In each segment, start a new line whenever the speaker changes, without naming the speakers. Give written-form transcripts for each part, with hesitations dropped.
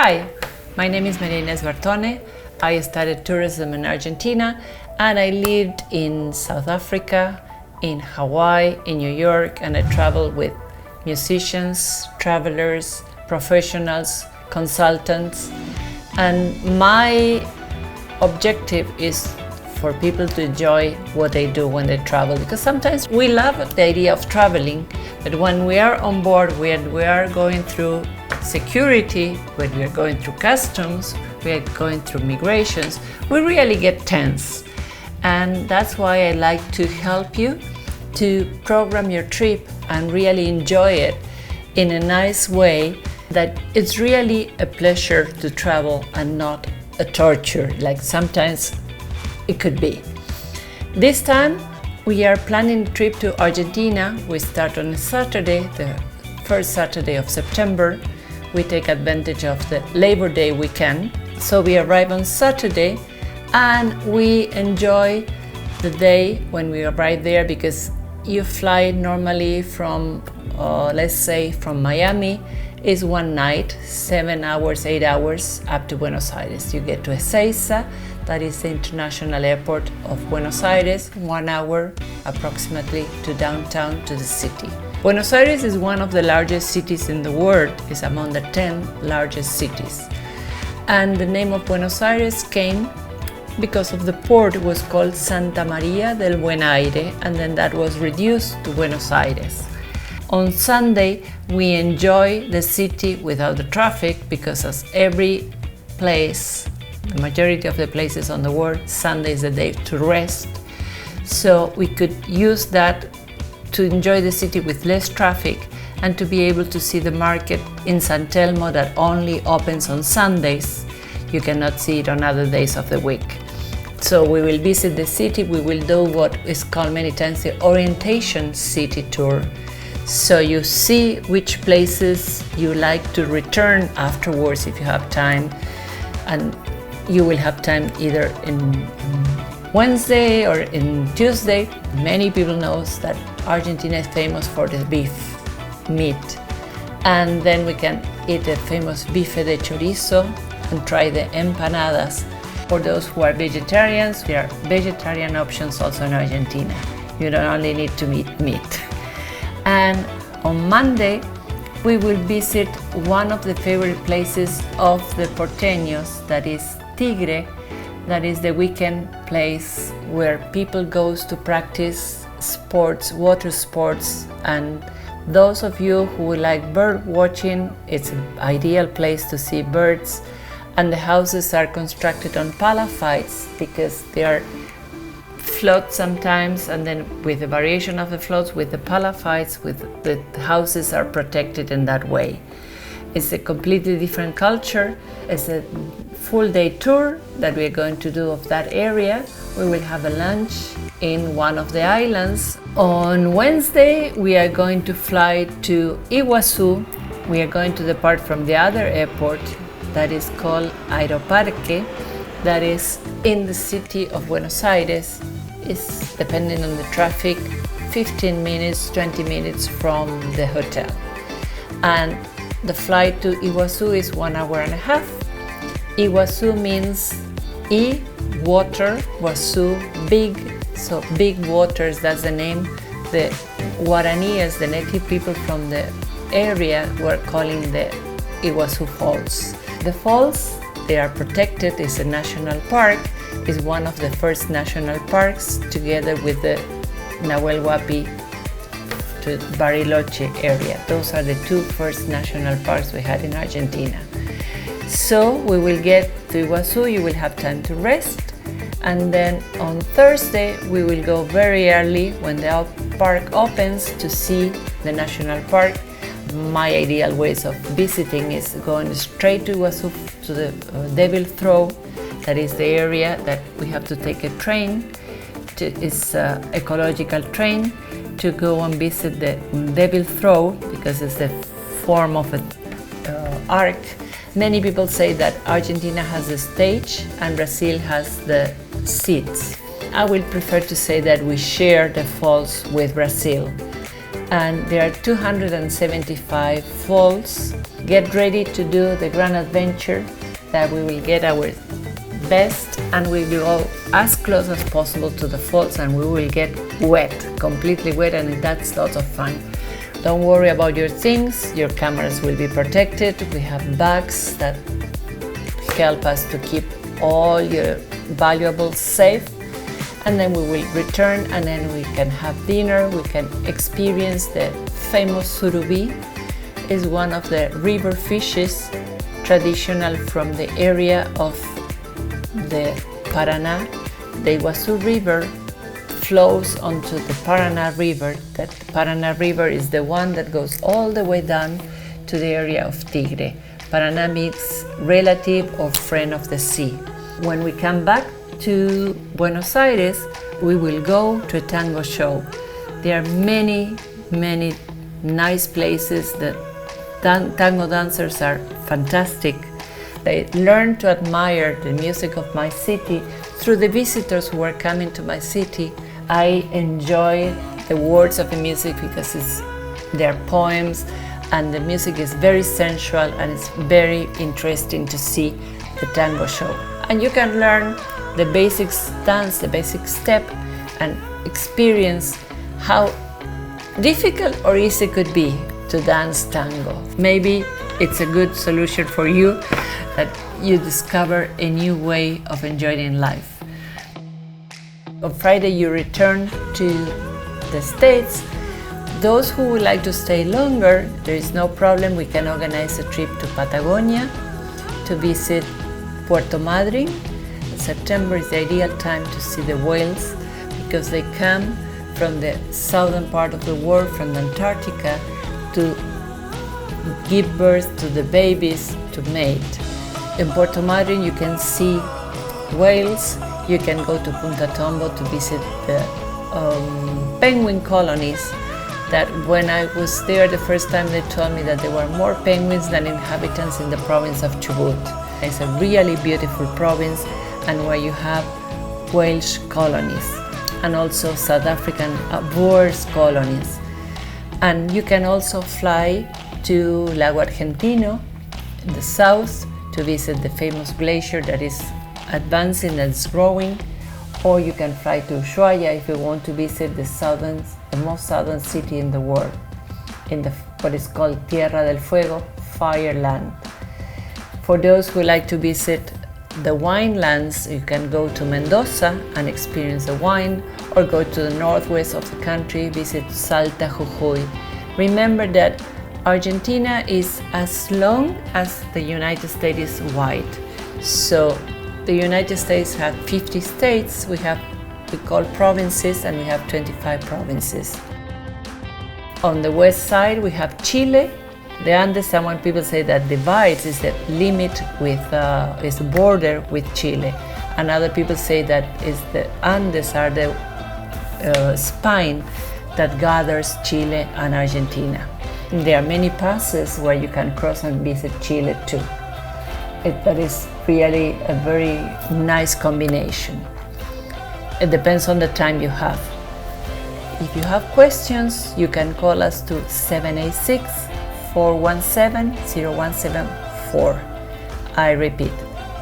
Hi, my name is Ines de. I studied tourism in Argentina and I lived in South Africa, in Hawaii, in New York, and I traveled with musicians, travelers, professionals, consultants. And my objective is for people to enjoy what they do when they travel, because sometimes we love the idea of traveling, but when we are on board, when we are going through security, when we are going through customs, we are going through migrations, we really get tense. And that's why I like to help you to program your trip and really enjoy it in a nice way, that it's really a pleasure to travel and not a torture, like sometimes it could be. This time we are planning a trip to Argentina. We start on a Saturday, the first Saturday of September. We take advantage of the Labor Day weekend. So we arrive on Saturday and we enjoy the day when we arrive there, because you fly normally from, let's say from Miami, is one night, 7 hours, 8 hours up to Buenos Aires. You get to Ezeiza, that is the international airport of Buenos Aires, 1 hour approximately to downtown, to the city. Buenos Aires is one of the largest cities in the world, is among the 10 largest cities. And the name of Buenos Aires came because of the port. It was called Santa María del Buen Aire, and then that was reduced to Buenos Aires. On Sunday, we enjoy the city without the traffic, because as every place, the majority of the places on the world, Sunday is a day to rest. So we could use that to enjoy the city with less traffic and to be able to see the market in San Telmo that only opens on Sundays. You cannot see it on other days of the week. So we will visit the city. We will do what is called many times the orientation city tour. So you see which places you like to return afterwards if you have time, and you will have time either in Wednesday or in Tuesday. Many people know that Argentina is famous for the beef meat, and then we can eat the famous bife de chorizo and try the empanadas. For those who are vegetarians, there are vegetarian options also in Argentina. You don't only need to eat meat. And on Monday, we will visit one of the favorite places of the porteños, that is Tigre. That is the weekend place where people goes to practice sports, water sports. And those of you who like bird watching, it's an ideal place to see birds. And the houses are constructed on palafites, because they are flood sometimes, and then with the variation of the floods, with the palafites, with the houses are protected in that way. It's a completely different culture. It's a full day tour that we are going to do of that area. We will have a lunch in one of the islands. On Wednesday, we are going to fly to Iguazú. We are going to depart from the other airport that is called Aeroparque, that is in the city of Buenos Aires. Is, depending on the traffic, 15 minutes, 20 minutes from the hotel. And the flight to Iguazú is 1 hour and a half. Iguazú means water, Guazú, big, so big waters, that's the name. The Guaraníes, the native people from the area, were calling the Iguazú Falls. The falls, they are protected, it's a national park. Is one of the first national parks, together with the Nahuel Huapi to Bariloche area. Those are the two first national parks we had in Argentina. So we will get to Iguazú, you will have time to rest, and then on Thursday we will go very early when the park opens to see the national park. My ideal ways of visiting is going straight to Iguazú, to the Devil Throw. That is the area that we have to take a train. It's an ecological train to go and visit the Devil Throw, because it's the form of an arc. Many people say that Argentina has the stage and Brazil has the seats. I will prefer to say that we share the falls with Brazil. and there are 275 falls. Get ready to do the grand adventure that we will get our best and we will go as close as possible to the falls and we will get wet, completely wet, and that's lots of fun. Don't worry about your things, your cameras will be protected. We have bags that help us to keep all your valuables safe, and then we will return and then we can have dinner. We can experience the famous surubi. Is one of the river fishes traditional from the area of the Paraná. The Iguazú river flows onto the Paraná river. That Paraná river is the one that goes all the way down to the area of Tigre. Paraná means relative or friend of the sea. When we come back to Buenos Aires, we will go to a tango show. There are many nice places. The tango dancers are fantastic. I learned to admire the music of my city through the visitors who are coming to my city. I enjoy the words of the music because they're poems, and the music is very sensual and it's very interesting to see the tango show. And you can learn the basic dance, the basic step, and experience how difficult or easy it could be to dance tango. Maybe it's a good solution for you that you discover a new way of enjoying life. On Friday you return to the States. Those who would like to stay longer, there is no problem. We can organize a trip to Patagonia to visit Puerto Madryn. September is the ideal time to see the whales because they come from the southern part of the world, from Antarctica, to give birth to the babies to mate. In Puerto Madryn you can see whales. You can go to Punta Tombo to visit the penguin colonies that when I was there the first time they told me that there were more penguins than inhabitants in the province of Chubut. It's a really beautiful province and where you have Welsh colonies and also South African Boers colonies. And you can also fly to Lago Argentino in the south to visit the famous glacier that is advancing and growing, or you can fly to Ushuaia if you want to visit the most southern city in the world, in what is called Tierra del Fuego, Fire Land. For those who like to visit the wine lands, you can go to Mendoza and experience the wine, or go to the northwest of the country, visit Salta, Jujuy. Remember that Argentina is as long as the United States is wide. So the United States have 50 states, we call provinces, and we have 25 provinces. On the west side we have Chile. The Andes, some people say that divides is the limit with, is the border with Chile. And other people say that is the Andes are the spine that gathers Chile and Argentina. And there are many passes where you can cross and visit Chile too. That is really a very nice combination. It depends on the time you have. If you have questions, you can call us to 786-417-0174. I repeat,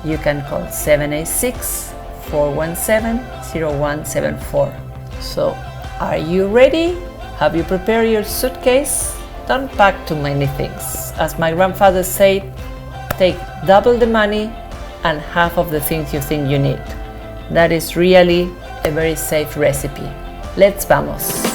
you can call 786-417-0174. So, are you ready? Have you prepared your suitcase? Don't pack too many things. As my grandfather said, take double the money and half of the things you think you need. That is really a very safe recipe. Let's vamos!